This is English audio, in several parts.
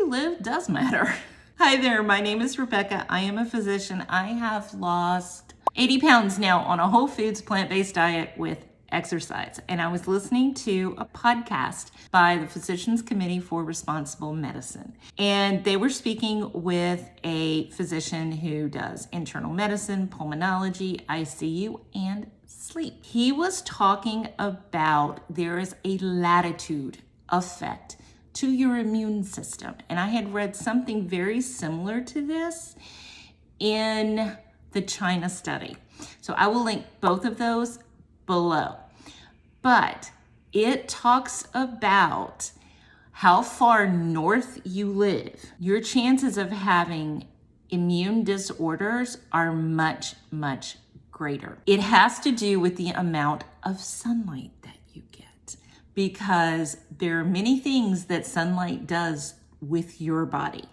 you live does matter. Hi there, my name is Rebecca. I am a physician. I have lost 80 pounds now on a whole foods plant-based diet with exercise. And I was listening to a podcast by the Physicians Committee for Responsible Medicine. And they were speaking with a physician who does internal medicine, pulmonology, ICU, and sleep. He was talking about there is a latitude effect to your immune system. And I had read something very similar to this in the China study. So I will link both of those below. But it talks about how far north you live. Your chances of having immune disorders are much, much greater. It has to do with the amount of sunlight that you get, because there are many things that sunlight does with your body.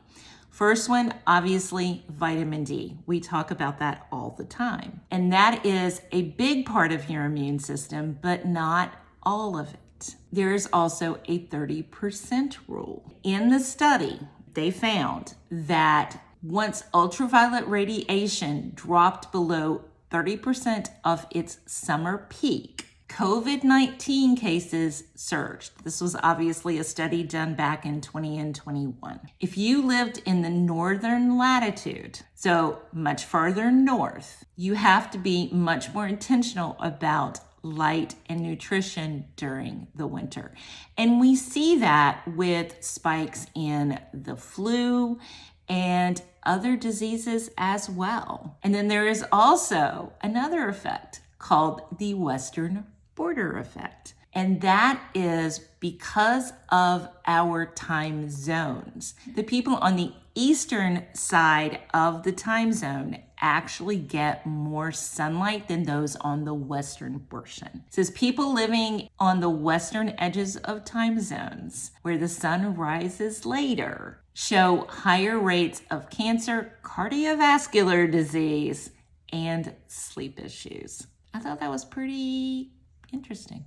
First one, obviously, vitamin D. We talk about that all the time. And that is a big part of your immune system, but not all of it. There is also a 30% rule. In the study, they found that once ultraviolet radiation dropped below 30% of its summer peak, COVID-19 cases surged. This was obviously a study done back in 20 and 21. If you lived in the northern latitude, so much farther north, you have to be much more intentional about light and nutrition during the winter. And we see that with spikes in the flu and other diseases as well. And then there is also another effect called the Western border effect. And that is because of our time zones. The people on the eastern side of the time zone actually get more sunlight than those on the western portion. It says people living on the western edges of time zones where the sun rises later show higher rates of cancer, cardiovascular disease, and sleep issues. I thought that was pretty interesting.